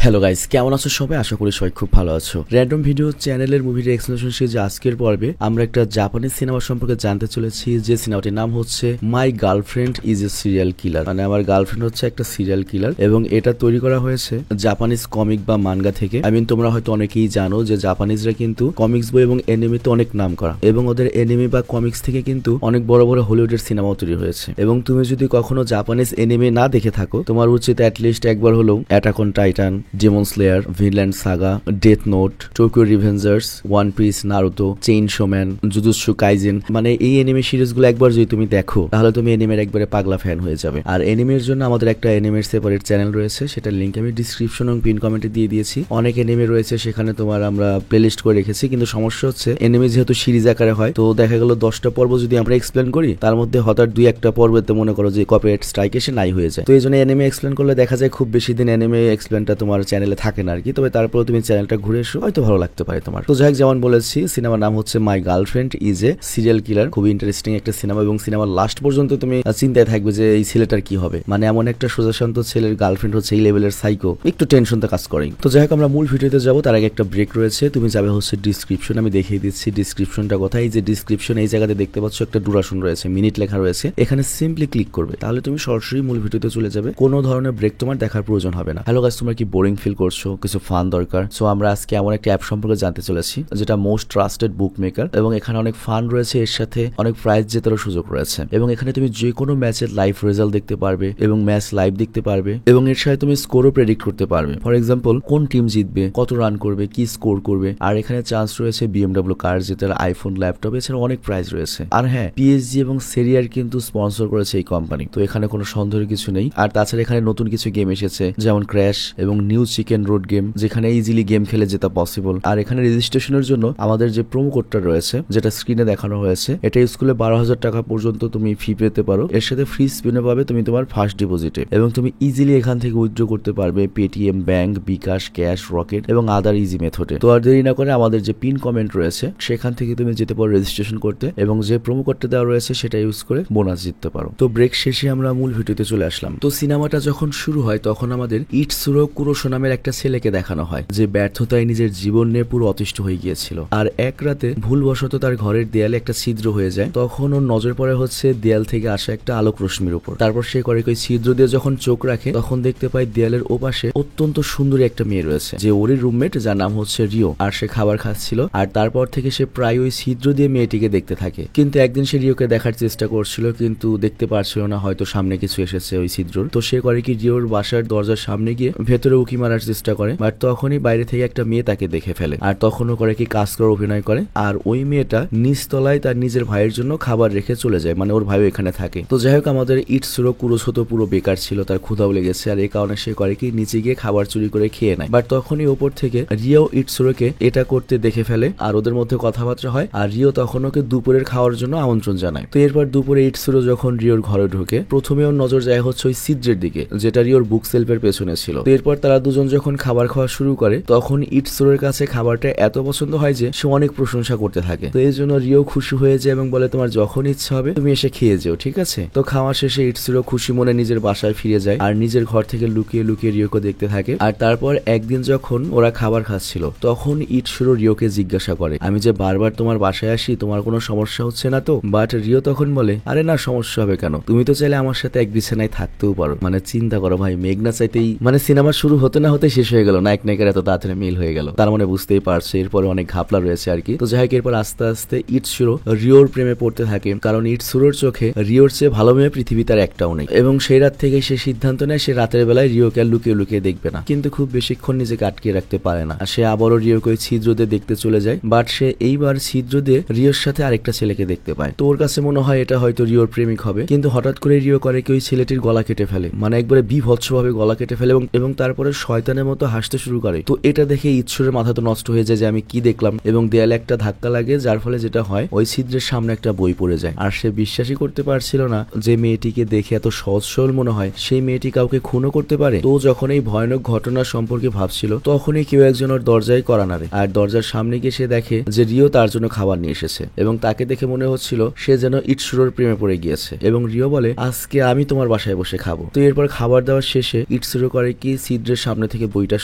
Hello guys, কেমন আছো সবাই? আশা করি সবাই খুব ভালো আছো। র্যান্ডম ভিডিও চ্যানেলের মুভির এক্সপ্লেনেশন সিরিজ আজকের পর্বে আমরা একটা জাপানিজ সিনেমা সম্পর্কে জানতে চলেছি, যে সিনেমাটির নাম হচ্ছে my girlfriend is a serial killer. মানে আমার গার্লফ্রেন্ড হচ্ছে একটা সিরিয়াল কিলার, এবং এটা তৈরি করা হয়েছে জাপানিজ কমিক বা মানগা থেকে। তোমরা হয়তো অনেকেই জানো যে জাপানিজরা কিন্তু কমিক্স বই এবং এনিমিতে অনেক নাম করা, এবং ওদের এনিমি বা কমিক্স থেকে কিন্তু অনেক বড় বড় হলিউডের সিনেমাও তৈরি হয়েছে। এবং তুমি যদি কখনো জাপানিজ এনিমি না দেখে থাকো, তোমার উচিত অ্যাটলিস্ট একবার হলেও attack on Titan, demon slayer, Vinland Saga, death note, Tokyo revengers, one piece, Naruto, chainsaw man, Jujutsu Kaisen, মানে এই এনিমে সিরিজগুলো একবার যদি তুমি দেখো তাহলে তুমি এনিমের একবারে পাগলা ফ্যান হয়ে যাবে। আর এনিমের জন্য আমাদের একটা এনিমের সেপারেট চ্যানেল রয়েছে, সেটার লিংক আমি ডিসক্রিপশন এবং পিন কমেন্টে দিয়ে দিয়েছি। অনেক এনিমে রয়েছে সেখানে, তোমার আমরা প্লেলিস্ট করে রেখেছি। কিন্তু সমস্যা হচ্ছে এনিমে যেহেতু সিরিজ আকারে হয়, তো দেখা গেল 10টা পর্ব যদি আমরা এক্সপ্লেন করি, তার মধ্যে হঠাৎ 2-1টা পর্বতে মনে করো যে কপিরাইট স্ট্রাইক এসে নাই হয়ে যায়। তো এই জন্য এনিমে এক্সপ্লেন করলে দেখা যায় খুব বেশি দিন এনিমে এক্সপ্লেনটা তোমার চ্যানেলে থাকে না আর কি। তবে তারপরে তুমি চ্যানেলটা ঘুরে এসো, হয়তো ভালো লাগতে পারে তোমার। তো যাই হোক, যেমন বলেছি, সিনেমার নাম হচ্ছে my girlfriend is a serial killer. খুবই ইন্টারেস্টিং একটা সিনেমা, এবং সিনেমার লাস্ট পর্যন্ত তুমি চিন্তায় থাকবে যে এই ছেলেটার কি হবে। মানে এমন একটা সোজাশান্ত ছেলের গার্লফ্রেন্ড হচ্ছে এই লেভেলের সাইকো, একটু টেনশন তো কাজ করেই। তো যাই হোক, আমরা মূল ভিডিওতে যাবো তার আগে একটা ব্রেক রয়েছে। তুমি যাবে হচ্ছে ডিসক্রিপশন, আমি দেখিয়ে দিচ্ছি ডিসক্রিপশনটা কোথায়। এই যে ডিসক্রিপশন, এই জায়গাতে দেখতে পাচ্ছ একটা ডুরাশন রয়েছে, মিনিট লেখা রয়েছে, এখানে সিম্পলি ক্লিক করবে, তাহলে তুমি সরাসরি মূল ভিডিওতে চলে যাবে। কোনো ধরনের ব্রেক তোমার দেখার প্রয়োজন হবে না। হ্যালো গাইস, তোমরা কি বোরিং ফিল করছো? কিছু ফান দরকার? সো আমরা আজকে এমন একটা অ্যাপ সম্পর্কে জানতে চলেছি যেটা মোস্ট ট্রাস্টেড বুক মেকার, এবং এখানে অনেক ফান রয়েছে, এর সাথে অনেক প্রাইজ জেতারও সুযোগ রয়েছে। এবং এখানে তুমি যে কোনো ম্যাচের লাইভ রেজাল্ট দেখতে পারবে, এবং ম্যাচ লাইভ দেখতে পারবে, এবং এর সাথে তুমি স্কোরও প্রেডিক্ট করতে পারবে। ফর এক্সাম্পল, কোন টিম জিতবে, কত রান করবে, কি স্কোর করবে। আর এখানে চান্স রয়েছে BMW কার জেতার, আইফোন, ল্যাপটপ, এছাড়া অনেক প্রাইজ রয়েছে। আর হ্যাঁ, PSG এবং সেরিয়ার কিন্তু স্পন্সর করেছে এই কোম্পানি, তো এখানে কোনো সন্দেহের কিছু নেই। আর তাছাড়া এখানে নতুন কিছু গেম এসেছে, যেমন ক্র্যাশ এবং নিউ চিকেন রোড গেম, যেখানে ইজিলি গেম খেলে জেতা পসিবল। আর এখানে রেজিস্ট্রেশনের জন্য আমাদের যে প্রোমো কোডটা রয়েছে, যেটা স্ক্রিনে দেখানো হয়েছে, এটা ইউজ করলে 12,000 টাকা পর্যন্ত তুমি ফি পেতে পারো। এর সাথে ফ্রি স্পিনে পাবে তুমি তোমার ফার্স্ট ডিপোজিটে, এবং তুমি ইজিলি এখান থেকে উইথড্র করতে পারবে পেটিএম, ব্যাংক, বিকাশ, ক্যাশ, রকেট এবং আদার ইজি মেথডে। তো আর দেরি না করে আমাদের যে পিন কমেন্ট রয়েছে সেখান থেকে তুমি যেতে পারো রেজিস্ট্রেশন করতে, এবং যে প্রোমো কোডটা দেওয়া রয়েছে সেটা ইউজ করে বোনাস জিততে পারো। তো ব্রেক শেষে আমরা মূল ভিডিওতে চলে আসলাম। তো সিনেমাটা যখন শুরু হয় তখন আমাদের ইটসুরো কুরোশো নামের একটা ছেলেকে দেখানো হয়, যে ব্যর্থতায় নিজের জীবন নিয়ে পুরো অতিষ্ঠ হয়ে গিয়েছিল। আর এক রাতে ভুলবশত তার ঘরের দেয়ালে একটা ছিদ্র হয়ে যায়। তখন ওর নজর পড়ে হচ্ছে দেয়াল থেকে আসা একটা আলোক রশ্মির উপর। তারপর সে করে ওই ছিদ্র দিয়ে যখন চোখ রাখে, তখন দেখতে পায় দেয়ালের ওপাশে অত্যন্ত সুন্দরী একটা মেয়ে রয়েছে, যে ওরই রুমমেট, যার নাম হচ্ছে রিও। আর সে খাবার খাচ্ছিল, আর তারপর থেকে সে প্রায় ওই ছিদ্র দিয়ে মেয়েটিকে দেখতে থাকে। কিন্তু একদিন সে রিওকে দেখার চেষ্টা করছিল, কিন্তু দেখতে পারছিল না, হয়তো সামনে কিছু এসেছে ওই ছিদ্রর। তো সে করে কি, রিওর বাসার দরজার সামনে গিয়ে ভেতরে উকি মারার চেষ্টা করে, বাট তখনই বাইরে থেকে একটা মেয়ে তাকে দেখে ফেলে। আর তখনও করে কি, কাজ করার অভিনয় করে। আর ওই মেয়েটা নিচতলায় তার নিজের ভাইয়ের জন্য খাবার রেখে চলে যায়, মানে ওর ভাইও এখানে থাকে। তো যাই হোক, আমাদের ইটসুরো কুরোশো তো পুরো বেকার ছিল, তার ক্ষুধাও লেগেছে, আর এই কারণে সে করে কি, নিচে গিয়ে খাবার চুরি করে খেয়ে নেয়। বাট তখনই ওপর থেকে রিও ইটসুরোকে এটা করতে দেখে ফেলে, আর ওদের মধ্যে কথাবার্তা হয়। আর রিও তখন ওকে দুপুরের খাওয়ার জন্য আমন্ত্রণ জানায়। তো এরপর দুপুরে ইটসুরো যখন রিওর ঘরে ঢোকে, প্রথমে ওর নজর যায় হচ্ছে ওই ছিদ্রের দিকে, যেটা রিওর বুক সেলফের পেছনে ছিল। তো এরপর তারা দুজন যখন খাবার খাওয়া শুরু করে, তখন ইটসুরোর কাছে খাবারটা এত পছন্দ হয় যে সে অনেক প্রশংসা করতে থাকে। তো এই জন্য রিও খুশি হয়ে যায় এবং বলে, তোমার যখন ইচ্ছা হবে তুমি এসে খেয়ে যেও, ঠিক আছে? তো খাওয়া শেষে ইটসুরো খুশি মনে নিজের বাসায় ফিরে যায়, আর নিজের ঘর থেকে লুকিয়ে লুকিয়ে রিওকে দেখতে থাকে। আর তারপর একদিন যখন ওরা খাবার খাচ্ছিল, তখন ইটসুরো রিওকে জিজ্ঞাসা করে, আমি যে বারবার তোমার বাসায় আসি, তোমার কোনো সমস্যা হচ্ছে না তো? বাট রিও তখন বলে, আরে না, সমস্যা হবে কেন, তুমি তো চাইলে আমার সাথে এক বিছানায় থাকতেও পারো। মানে চিন্তা করো ভাই, মেঘনা চাইতেই মানে সিনেমা শুরু হতে না হতে শেষ হয়ে গেল, নায়ক নায়িকার এত তাড়াতাড়ি মিল হয়ে গেল। তার মানে বুঝতেই পারছে এরপরে অনেক ঘাপলা রয়েছে আর কি। তো যাই হোক, এরপর আস্তে আস্তে ইটসুরো রিওর প্রেমে পড়তে থাকে, কারণ ইটসুরোর চোখে রিওর চেয়ে ভালো মেয়ে পৃথিবী তার একটাও নেই। এবং সেই রাত থেকে সে সিদ্ধান্ত নেয় সে রাতের বেলায় রিওকে আর লুকিয়ে লুকিয়ে দেখবে না। কিন্তু খুব বেশিক্ষণ নিজেকে আটকিয়ে রাখতে পারে না, আর সে আবারও রিওকে ওই ছিদ্র দিয়ে দেখতে চলে যায়। বাট সে এইবার ছিদ্র দিয়ে রিওর সাথে আরেকটা ছেলেকে দেখতে পায়। তো ওর কাছে মনে হয় এটা হয়তো রিওর প্রেমিক হবে, কিন্তু হঠাৎ করে রিও করে কি, ওই ছেলেটির গলা কেটে ফেলে, মানে একবারে বিভৎসভাবে গলা কেটে ফেলে, এবং তারপরে শয়তানের মতো হাসতে শুরু করে। তো এটা দেখে ইটসুরের মাথা তো নষ্ট হয়ে যায় যে আমি কি দেখলাম, এবং দেয়ালে একটা ধাক্কা লাগে, যার ফলে যেটা হয়, ওই ছিদ্রের সামনে একটা বই পড়ে যায়। আর সে বিশ্বাসই করতে পারছিল না যে মেয়েটিকে দেখে এত সহজ সরল মনে হয়, সেই মেয়েটি কাউকে খুনও করতে পারে। তো যখন এই ভয়ানক ঘটনা সম্পর্কে ভাবছিল, তখনই কেউ একজন ওর দরজায় কড়া নাড়ে, আর দরজার সামনে গিয়ে সে দেখে যে রিও তার জন্য খাবার নিয়ে এসেছে, এবং তাকে দেখে মনে হচ্ছিল সে যেন ইটসুরোর প্রেমে পড়ে গিয়েছে। এবং রিও বলে, আজকে আমি তোমার বাসায় বসে খাবো। তো এরপর খাবার দেওয়ার শেষে ইটসুরো করে কি, ছিদ্রের সামনে সামনে থেকে বইটা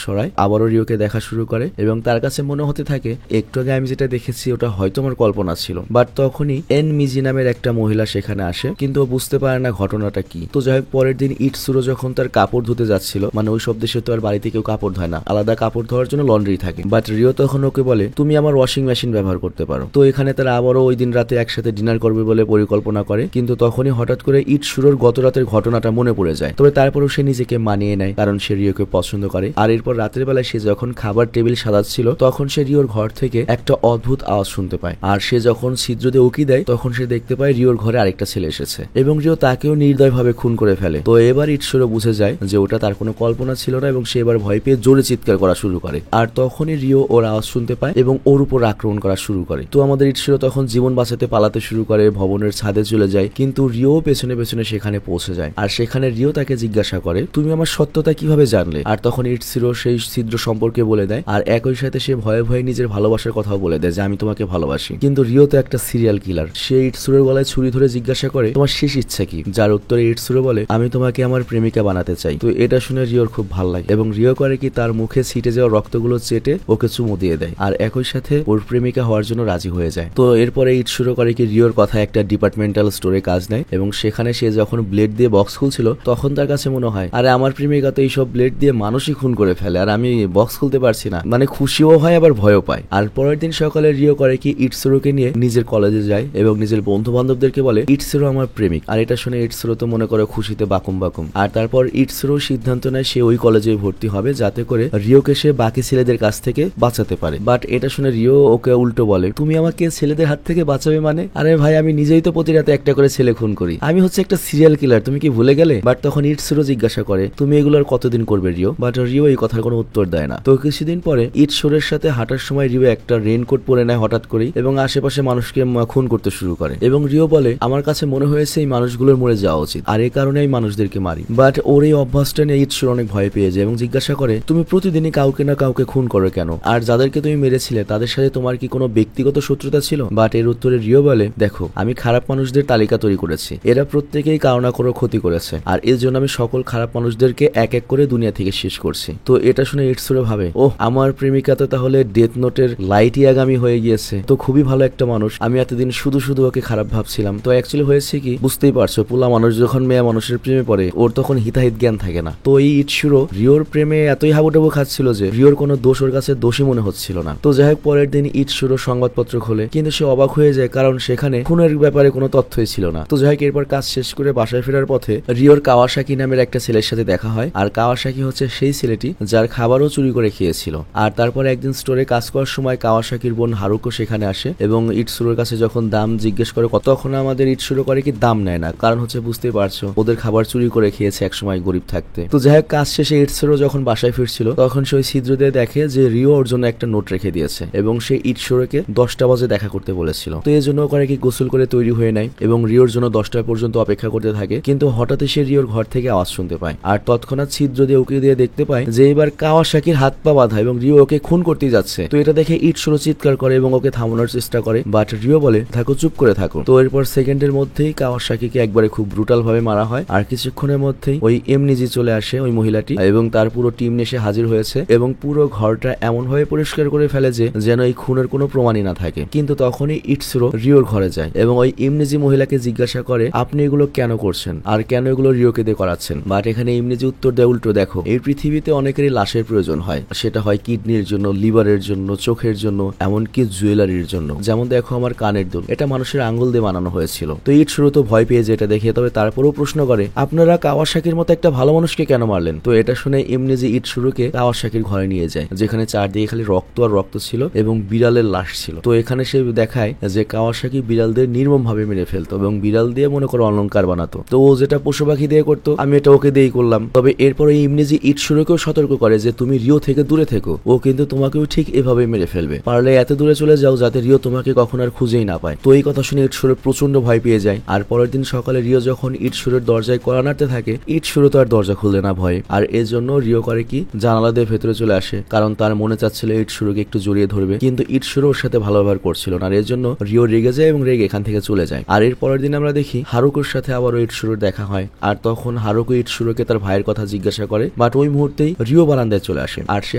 সরায়, আবারও রিওকে দেখা শুরু করে এবং তার কাছে মনে হতে থাকে একটু আগে আমি যেটা দেখেছি ওটা হয়তো আমার কল্পনা ছিল। বাট তখনই এন মিজি নামের একটা মহিলা সেখানে আসে, কিন্তু ও বুঝতে পারে না ঘটনাটা কি। তো যাই হোক, পরের দিন ইটসুরো যখন তার কাপড় ধুতে যাচ্ছিল, মানে ওই সব দেশে তো আর বাড়িতে কেউ কাপড় ধয় না, আলাদা কাপড় ধোয়ার জন্য লন্ড্রি থাকে, বাট রিও তখন ওকে বলে তুমি আমার ওয়াশিং মেশিন ব্যবহার করতে পারো। তো এখানে তারা আবারও ওই দিন রাতে একসাথে ডিনার করবে বলে পরিকল্পনা করে, কিন্তু তখনই হঠাৎ করে ইটসুরোর গত রাতের ঘটনাটা মনে পড়ে যায়। তবে তারপরেও সে নিজেকে মানিয়ে নেয়, কারণ সে রিওকে পছন্দ করে। আর এরপর রাতের বেলায় সে যখন খাবার টেবিল সাজাচ্ছিল, তখন সে রিওর ঘর থেকে একটা অদ্ভুত আওয়াজ শুনতে পায়। আর সে যখন ছিদ্র দিয়ে উকি দেয়, তখন সে দেখতে পায় রিওর ঘরে আরেকটা ছেলে এসেছে এবং রিও তাকেও নির্দয়ভাবে খুন করে ফেলে। তো এবার ইটসুরো বুঝে যায় যে ওটা তার কোনো কল্পনা ছিল না এবং সে এবার ভয় পেয়ে জোরে চিৎকার করা শুরু করে। আর তখনই রিও ওর আওয়াজ শুনতে পায় এবং ওর উপর আক্রমণ করা শুরু করে। তো আমাদের ইটসুরো তখন জীবন বাঁচাতে পালাতে শুরু করে, ভবনের ছাদে চলে যায়, কিন্তু রিও পেছনে পেছনে সেখানে পৌঁছে যায়। আর সেখানে রিও তাকে জিজ্ঞাসা করে তুমি আমার সত্যতা কিভাবে জানলে। আর তখন ইটসুরো সেই ছিদ্র সম্পর্কে বলে দেয়, আর একই সাথে সে ভয়ে ভয়ে নিজের ভালোবাসার কথাও বলে দেয় যে আমি তোমাকে ভালোবাসি। কিন্তু রিও তো একটা সিরিয়াল কিলার, সে ইটসুরোর গলায় ছুরি ধরে জিজ্ঞাসা করে তোমার শেষ ইচ্ছা কি, যার উত্তরে ইটসুরো বলে আমি তোমাকে আমার প্রেমিকা বানাতে চাই। তো এটা শুনে রিওর খুব ভালো লাগে এবং রিও করে কি তার মুখে ছিটে যাওয়া রক্তগুলো চেটে ওকে চুমু দিয়ে দেয়, আর একই সাথে ওর প্রেমিকা হওয়ার জন্য রাজি হয়ে যায়। তো এরপরে ইটসুরো করে কি রিওর কথা একটা ডিপার্টমেন্টাল স্টোরে কাজ নেয় এবং সেখানে সে যখন ব্লেড দিয়ে বক্স খুলছিল, তখন তার কাছে মনে হয় আরে আমার প্রেমিকা তো এইসব ব্লেড দিয়ে মানুষই খুন করে ফেলে আর আমি বক্স খুলতে পারছি না, মানে খুশিও হয় আবার ভয়ও পায়। আর পরের দিন সকালে রিও করে কি ইটসুরোকে নিয়ে নিজের কলেজে যায় এবং নিজের বন্ধু বান্ধবদেরকে বলে ইটসুরো আমার প্রেমিক। আর এটা শুনে ইটসুরো তো মনে করে খুশিতে বাকুম বাকুম। আর তারপর ইটসুরো সিদ্ধান্ত নেয় সে ওই কলেজে ভর্তি হবে যাতে করে রিওকে সে বাকি ছেলেদের কাছ থেকে বাঁচাতে পারে। বাট এটা শুনে রিও ওকে উল্টো বলে তুমি আমাকে ছেলেদের হাত থেকে বাঁচাবে মানে, আরে ভাই আমি নিজেই তো প্রতি রাতে একটা করে ছেলে খুন করি, আমি হচ্ছে একটা সিরিয়াল কিলার, তুমি কি ভুলে গেলে। বাট তখন ইটসুরো জিজ্ঞাসা করে তুমি এগুলোর কতদিন করবে রিও। বাট রিও এই কথার কোনো উত্তর দেয় না। তো কিছুদিন পরে ইটসুরোর সাথে হাঁটার সময় রিও একটা রেইনকোট পরে নেয় হঠাৎ করেই এবং আশেপাশে মানুষকে খুন করতে শুরু করে এবং রিও বলে আমার কাছে মনে হয়েছে এই মানুষগুলোর মরে যাওয়া উচিত আর এই কারণে এই মানুষদেরকে মারি। বাট ওর এই অভ্যাসটা নিয়ে ইটসুরো অনেক ভয় পেয়ে যায় এবং জিজ্ঞাসা করে তুমি প্রতিদিনই কাউকে না কাউকে খুন করো কেন, আর যাদেরকে তুমি মেরেছিলে তাদের সাথে তোমার কি কোনো ব্যক্তিগত শত্রুতা ছিল। বাট এর উত্তরে রিও বলে দেখো আমি খারাপ মানুষদের তালিকা তৈরি করেছি, এরা প্রত্যেকেই কারো না কোনো ক্ষতি করেছে আর এর জন্য আমি সকল খারাপ মানুষদেরকে এক এক করে দুনিয়া থেকে শেষ করছি। তো এটা শুনে ইটসুরো ভাবে ওহ আমার প্রেমিকা তো তাহলে ডেথ নোটের লাইটই আগামী হয়ে গিয়েছে, তো খুবই ভালো একটা মানুষ, আমি এতদিন শুধু শুধু ওকে খারাপ ভাবছিলাম। তো অ্যাকচুয়ালি হয়েছে কি বুঝতেই পারছো, পোলা মানুষ যখন মেয়ে মানুষের প্রেমে পড়ে ওর তখন হিতাহিত জ্ঞান থাকে না। তো এই ইটসুরো রিওর প্রেমে এতই হাবুডাবু খাচ্ছিল যে রিওর কোনো দোষ ওর কাছে দোষী মনে হচ্ছিল না। তো যাই হোক পরের দিন ইটসুরো সংবাদপত্র খোলে, কিন্তু সে অবাক হয়ে যায় কারণ সেখানে খুনের ব্যাপারে কোনো তথ্যই ছিল না। তো যাই হোক এরপর কাজ শেষ করে বাসায় ফেরার পথে রিওর কাওয়াসাকি নামের একটা ছেলের সাথে দেখা হয়, আর কাওয়াসাকি হচ্ছে সেই ছেলেটি যার খাবারও চুরি করে খেয়েছিল। আর তারপরে একদিন স্টোরে কাজ করার সময় কাওয়াসাকির বোন হারুকো সেখানে আসে এবং ইটসুরোর কাছে যখন দাম জিজ্ঞেস করে তখন আমাদের ইটসুরো করে কি দাম নেয় না, কারণ হচ্ছে বুঝতেই পারছো ওদের খাবার চুরি করে খেয়েছে একসময় গরিব থাকতে। তো যাই হোক কাজ শেষে ইটসুরো যখন বাসায় ফিরছিল তখন সে ওই ছিদ্র দিয়ে দেখে যে রিও ওর জন্য একটা নোট রেখে দিয়েছে এবং সে ইটসুরোকে 10টা বাজে দেখা করতে বলেছিল। তো এই জন্য করে কি গোসল করে তৈরি হয়ে নেয় এবং রিওর জন্য 10টা পর্যন্ত অপেক্ষা করতে থাকে, কিন্তু হঠাৎ সে রিওর ঘর থেকে আওয়াজ শুনতে পায় আর তৎক্ষণাৎ ছিদ্র দিয়ে উকি দিয়ে দেখতে পায় যে এবার কাওয়াসাকির হাত পা বাঁধা এবং রিও ওকে খুন করতে যাচ্ছে। তো এটা দেখে ইটসুরো চিৎকার করে এবং ওকে থামানোর চেষ্টা করে, বাট রিও বলে থাকো চুপ করে থাকো। তো এরপর সেকেন্ডের মধ্যেই কাওয়াসাকিকে একবারে খুব ব্রুটাল ভাবে মারা হয় আর কিছুক্ষণের মধ্যেই ওই এমনিজি চলে আসে ওই মহিলাটি এবং তার পুরো টিম এসে হাজির হয়েছে এবং পুরো ঘরটা এমন ভাবে পরিষ্কার করে ফেলে যে যেন এই খুনের কোনো প্রমাণই না থাকে। কিন্তু তখনই ইটসুরো রিওর ঘরে যায় এবং ওই এমনিজি মহিলাকে জিজ্ঞাসা করে আপনি এগুলো কেন করছেন আর কেন এগুলো রিওকে দিয়ে করাচ্ছেন। বাট এখানে এমনিজি উত্তর দেয় উল্টো, দেখো এই পৃথিবীতে অনেকেরই লাশের প্রয়োজন হয়, সেটা হয় কিডনির জন্য, লিভারের জন্য, চোখের জন্য, এমনকি জুয়েলারির জন্য। যেমন দেখো আমার কানের দুল, এটা মানুষের আঙ্গুল দিয়ে বানানো হয়েছিল। তো ইটসুরো তো ভয় পেয়ে যেটা দেখে, তবে তারপরেও প্রশ্ন করে আপনারা কাওয়াসাকির মতো একটা ভালো মানুষকে কেন মারলেন। তো এটা শুনে এমনিজি ইটসুরোকে কাওয়াসাকির ঘরে নিয়ে যায় যেখানে চারদিকে খালি রক্ত আর রক্ত ছিল এবং বিড়ালের লাশ ছিল। তো এখানে সে দেখায় যে কাওয়াসাকি বিড়ালদের নির্মম ভাবে মেরে ফেলতো এবং বিড়াল দিয়ে মনে করো অলংকার বানাতো। তো ও যেটা পশু পাখি দিয়ে করতো আমি এটা ওকে দিয়েই করলাম। তবে এরপরে এমনিজি ইটসুরোকেও সতর্ক করে যে তুমি রিও থেকে দূরে থেকো, ও কিন্তু তোমাকেও ঠিক এভাবে মেরে ফেলবে, পারলে এত দূরে চলে যাও যাতে রিও তোমাকে কখন আর খুঁজেই না পায়। তো এই কথা শুনে ইটসুরো প্রচন্ড ভয় পেয়ে যায়। আর পরের দিন সকালে রিও যখন ইটসুরোর দরজায় কড়া নাড়তে থাকে ইটসুরো তো আর দরজা খুলবে না ভয়ে, আর এর জন্য রিও করে কি জানালা দিয়ে ভেতরে চলে আসে কারণ তার মনে চাচ্ছিল ইটসুরোকে একটু জড়িয়ে ধরবে, কিন্তু ইটসুরো ওর সাথে ভালো ব্যবহার করছিল না, আর এর জন্য রিও রেগে যায় এবং রেগে এখান থেকে চলে যায়। আর এর পরের দিন আমরা দেখি হারুকোর সাথে আবারও ইটসুরোর দেখা হয় আর তখন হারুকো ইটসুরোকে তার ভাইয়ের কথা জিজ্ঞাসা করে, বাট ওই মুহূর্তেই রিও বারান্দায় চলে আসে আর সে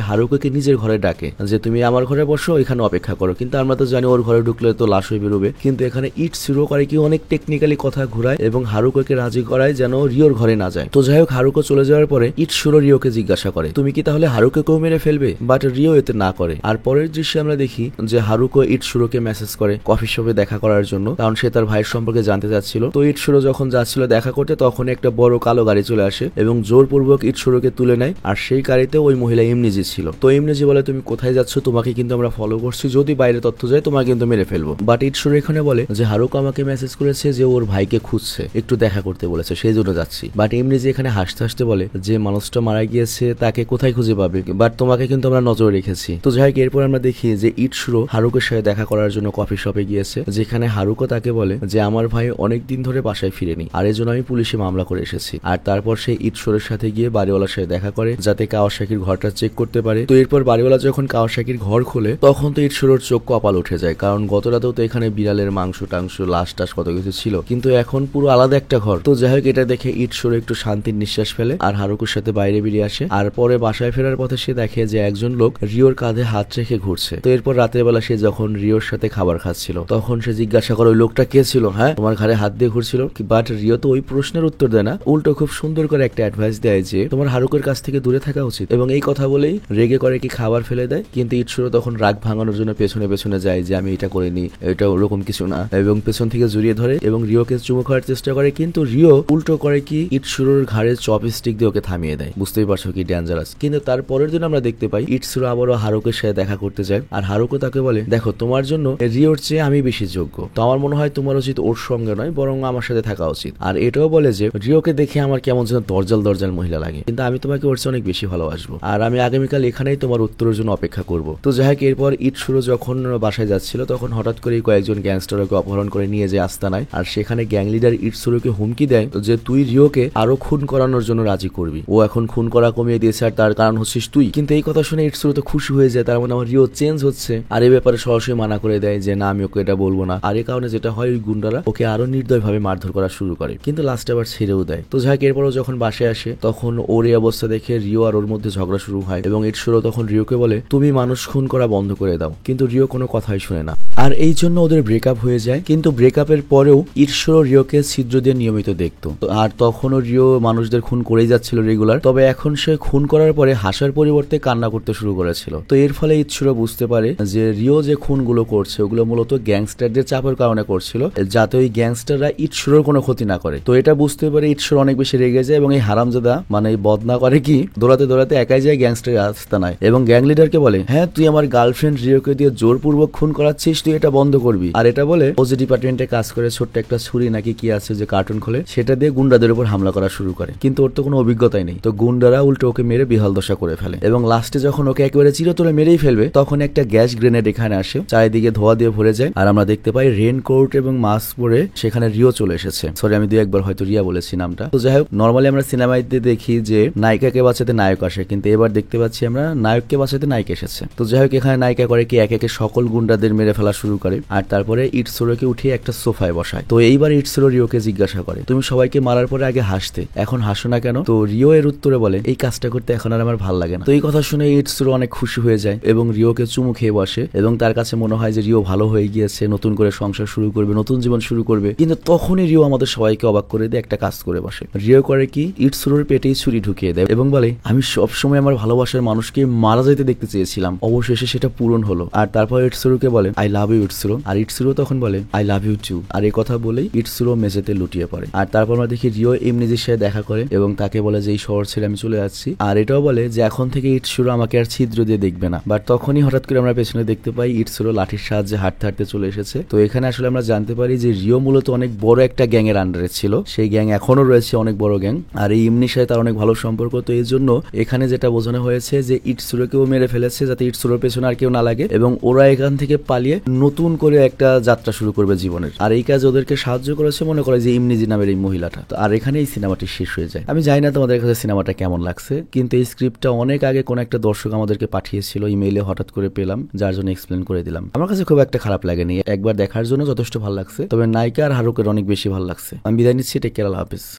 হারুকোকে নিজের ঘরে ডাকে যে তুমি আমার ঘরে বসো, এখানে অপেক্ষা করো। কিন্তু আমরা তো জানি ওর ঘরে ঢুকলে তো লাশ হয়ে বেরোবে। কিন্তু এখানে ইটসুরো করে কি অনেক টেকনিক্যালি কথা ঘুরায় এবং হারুকোকে রাজি করায় যেন রিওর ঘরে না যায়। তো যাই হোক, হারুকো চলে যাওয়ার পরে ইটসুরো রিওকে জিজ্ঞাসা করে তুমি কি তাহলে হারুকোকেও মেরে ফেলবে? বাট রিও এতে না করে। আর পরের দৃশ্যে আমরা দেখি যে হারুকো ইটসুরোকে মেসেজ করে কফি শপে দেখা করার জন্য, কারণ সে তার ভাইয়ের সম্পর্কে জানতে চাচ্ছিল। তো ইটসুরো যখন যাচ্ছিল দেখা করতে তখন একটা বড় কালো গাড়ি চলে আসে এবং জোরপূর্বক ইটসুরোকে তুলে নেয়। আর সেই গাড়িতে ওই মহিলা ইমনিজি ছিল। তো ইমনিজি বলে তুমি কোথায় যাচ্ছ, তোমাকে কিন্তু আমরা ফলো করছি, যদি বাইরে তথ্য যায় তোমাকে কিন্তু মেরে ফেলবো। বাট ইটসুরো এখানে বলে যে হারুকো আমাকে মেসেজ করেছে যে ওর ভাইকে খুঁজছে, একটু দেখা করতে বলেছে, সেই জন্য যাচ্ছি। বাট ইমনিজি এখানে হাসতে হাসতে বলে যে মানুষটা মারা গিয়েছে তাকে কোথায় খুঁজে পাবে, বাট তোমাকে কিন্তু আমরা নজরে রেখেছি। তো যাই হোক, এরপর আমরা দেখি যে ইটসুরো হারুকোর সাথে দেখা করার জন্য কফি শপে গিয়েছে, যেখানে হারুকো তাকে বলে যে আমার ভাই অনেক দিন ধরে বাসায় ফিরেনি আর এর জন্য আমি পুলিশে মামলা করে এসেছি। আর তারপর সে ইটসুরোর সাথে গিয়ে বাড়িওয়ালার সাথে দেখা করে যাতে কাওয়াসাকির ঘরটা চেক করতে পারে। তো এরপর বাড়িওয়ালা যখন কাওয়াসাকির ঘর খোলে তখন তো ইটসুরোর চোখ কপাল উঠে যায়, কারণ গত রাতেও তো এখানে বিড়ালের মাংস টাংস লাশ টাশ কত কিছু ছিল, কিন্তু এখন পুরো আলাদা একটা ঘর। তো যাই হোক, এটা দেখে ইটসুরো একটু শান্তির নিঃশ্বাস ফেলে আর হারুকোর সাথে বাইরে বেরিয়ে আসে। আর পরে বাসায় ফেরার পথে সে দেখে যে একজন লোক রিওর কাঁধে হাত রেখে ঘুরছে। তো এরপর রাতের বেলা সে যখন রিওর সাথে খাবার খাচ্ছিল তখন সে জিজ্ঞাসা করে ওই লোকটা কে ছিল, হ্যাঁ তোমার ঘাড়ে হাত দিয়ে ঘুরছিল? বাট রিও তো ওই প্রশ্নের উত্তর দেয় না, উল্টো খুব সুন্দর করে একটা অ্যাডভাইস দেয় যে তোমার হারুকোর কাছ থেকে দূরে থাকা উচিত, এবং এই কথা বলেই রেগে করে কি খাবার ফেলে দেয়। কিন্তু ইটসুরো তখন রাগ ভাঙানোর জন্য পেছনে পেছনে যায় যে আমি এটা করিনি, এটা ওরকম কিছু না, এবং পেছন থেকে জড়িয়ে ধরে এবং রিওকে চুমু খাওয়ার চেষ্টা করে। কিন্তু রিও উল্টো করে কি ইটসুরোর ঘাড়ে চপস্টিক দিয়ে ওকে থামিয়ে দেয়। বুঝতেই পারছো কি ডেঞ্জারাস। কিন্তু তার পরের দিন আমরা দেখতে পাই ইটসুরো আবারও হারুকোর সাথে দেখা করতে যায় আর হারুকো তাকে বলে দেখো তোমার জন্য রিওর চেয়ে আমি বেশি যোগ্য, তো আমার মনে হয় তোমার উচিত ওর সঙ্গে নয় বরং আমার সাথে থাকা উচিত। আর এটাও বলে যে রিওকে দেখে আমার কেমন যেন দরজাল দরজাল মহিলা লাগে, কিন্তু আমি তোমাকে ওর চেয়ে অনেক বেশি ভালোবাসবো আর আমি আগামীকাল এখানেই তোমার উত্তরের জন্য অপেক্ষা করব। তো যাই হোক, এরপর ইটসুরো যখন বাসায় যাচ্ছিল তখন হঠাৎ করে কয়েকজন গ্যাংস্টারকে অপহরণ করে নিয়ে যায় আস্তানায়। আর সেখানে গ্যাং লিডার ইটসুরোকে হুমকি দেয় যে তুই রিওকে আরো খুন করানোর জন্য রাজি করবি, ও এখন খুন করা কমিয়ে দিয়েছে আর তার কারণ হচ্ছিস তুই। কিন্তু এই কথা শুনে ইটসুরো তো খুশি হয়ে যায়, তার মানে আমার রিও চেঞ্জ হচ্ছে। আর এই ব্যাপারে সরাসরি মানা করে দেয় যে না আমি ওকে এটা বলবো না। আর এই কারণে যেটা হয় ওই গুন্ডারা ওকে আরো নির্দয় ভাবে মারধর করা শুরু করে, কিন্তু লাস্টে আবার ছেড়েও দেয়। তো যাই হোক, এরপরও যখন বাসায় আসে তখন ওর এই অবস্থা দেখে রিও আর ওর মধ্যে ঝগড়া শুরু হয় এবং ইটসুরো তখন রিওকে বলে তুমি মানুষ খুন করা বন্ধ করে দাও, কিন্তু রিও কোনো কথাই শুনে না। আর এই জন্য ওদের ব্রেকআপ হয়ে যায়। কিন্তু ব্রেকআপের পরেও ইটসুরো রিওকে ছিদ্র দিয়ে নিয়মিত দেখতো আর তখনও রিও মানুষদের খুন করেই যাচ্ছিল রেগুলার। তবে এখন সে খুন করার পরে হাসার পরিবর্তে কান্না করতে শুরু করেছিল। তো এর ফলে ইটসুরো বুঝতে পারে যে রিও যে খুনগুলো করছে ওগুলো মূলত গ্যাংস্টারদের চাপের কারণে করছিল, যাতে ওই গ্যাংস্টাররা ইটসুরোর কোনো ক্ষতি না করে। তো এটা বুঝতে পারে ইটসুরো অনেক বেশি রেগে যায় এবং এই হারামজাদা মানে এই বদনা করে কি দৌড়াতে দৌড়াতে একাই যায় গ্যাংস্টার আস্তানায় এবং গ্যাং লিডারকে বলে হ্যাঁ তুই আমার গার্লফ্রেন্ড রিওকে দিয়ে জোরপূর্বক খুন করাচ্ছিস, তুই এটা বন্ধ করবি। আর এটা বলে ও যে ডিপার্টমেন্টে কাজ করে ছোট্ট একটা ছুরি নাকি কি আছে যে কার্টুন খোলে সেটা দিয়ে গুন্ডাদের উপর হামলা করা শুরু করে, কিন্তু ওর তো কোনো অভিজ্ঞতাই নেই। তো গুন্ডারা উল্টো ওকে মেরে বিহাল দশা করে ফেলে এবং লাস্টে যখন ওকে একেবারে চিরতরে মেরেই ফেলবে তখন একটা গ্যাস গ্রেনেড এখানে আসে, চারিদিকে ধোয়া দিয়ে ভরে যায়। আর আমরা দেখতে পাই রেনকোট এবং মাস্ক পরে সেখানে রিও চলে এসেছে। সরি আমি 2-1 হয়তো রিয়া বলেছি নামটা। তো যাই হোক, নর্মালি আমরা সিনেমাতে দেখি যে নায়িকাকে বাঁচাতে নায়ক আসে, কিন্তু এবার দেখতে পাচ্ছি আমরা নায়ককে বাঁচাতে নায়ক এসেছে। তো যাই হোক, এখানে নায়িকা করে কি একে একে সকল গুন্ডাদের মেরে ফেলা শুরু করে আর তারপরে ইটসুরোকে উঠিয়ে একটা সোফায় বসায়। তো এইবার ইটসুরো রিওকে জিজ্ঞাসা করে তুমি সবাইকে মারার পরে আগে হাসতে, এখন হাসো না কেন? তো রিও এর উত্তরে বলে এই কাজটা করতে এখন আর আমার ভাল লাগে না। তো এই কথা শুনে ইটসুরো অনেক খুশি হয়ে যায় এবং রিওকে চুমু খেয়ে বসে এবং তার কাছে মনে হয় যে রিও ভালো হয়ে গিয়েছে, নতুন করে সংসার শুরু করবে, নতুন জীবন শুরু করবে। কিন্তু তখনই রিও আমাদের সবাইকে অবাক করে দিয়ে একটা কাজ করে বসে। রিও করে কি ইটসুরোর পেটেই ছুরি ঢুকিয়ে দেয় এবং বলে আমি সবসময় আমার ভালোবাসার মানুষকে মারা যেতে দেখতে চেয়েছিলাম, অবশেষে সেটা পূরণ হলো। আর তারপর ইটসুরোকে বলে আই লাভ ইউ ইটসুরো, আর ইটসুরো তখন বলে আই লাভ ইউ টু। আর এই কথা বলেই ইটসুরো মেঝেতে লুটিয়ে পড়ে। আর তারপর আমরা দেখি রিও এমনিজির সাথে দেখা করে এবং তাকে বলে যে এই শহর ছেড়ে আমি চলে যাচ্ছি। আর এটাও বলে যে এখন থেকে ইটসুরো আমাকে আর ছিদ্র দিয়ে দেখবে না। বাট তখনই হঠাৎ করে আমরা পেছনে দেখতে পাই ইটসুরো লাঠির সাহায্যে হাঁটতে হাঁটতে চলে এসেছে। তো এখানে আসলে আমরা জানতে পারি যে রিও মূলত অনেক বড় একটা গ্যাং এর আন্ডারে ছিল, সেই গ্যাং এখনো রয়েছে, অনেক বড় গ্যাং। আর এই ইমনির সাথে তার অনেক ভালো সম্পর্ক। তো এই জন্য এখানে যেটা বোঝানো হয়েছে যে ইটসুরোকেও মেরে ফেলেছে যাতে ইটসুরোর পেছনে আর কেউ না লাগে এবং ওরা এখান থেকে পালিয়ে নতুন করে একটা যাত্রা শুরু করবে জীবনের। আর এই কাজ ওদেরকে সাহায্য করেছে মনে করে যে ইমনিজি নামের এই মহিলাটা। তো আর এখানে এই সিনেমাটি শেষ হয়ে যায়। আমি জানি না তোমাদের কাছে সিনেমাটা কেমন লাগছে, কিন্তু এই স্ক্রিপ্টটা অনেক আগে কোন একটা দর্শক আমাদেরকে পাঠিয়েছিল, ইমেইলে হঠাৎ করে পেলাম, যার জন্য এক্সপ্লেন করে দিলাম। আমার কাছে খুব একটা খারাপ লাগেনি, একবার দেখার জন্য যথেষ্ট ভালো লাগছে। তবে নায়িকা আর হারুকের অনেক বেশি ভালো লাগছে। আমি বিদায় নিচ্ছি, টেক কেয়ার, আল্লাহ হাফেজ।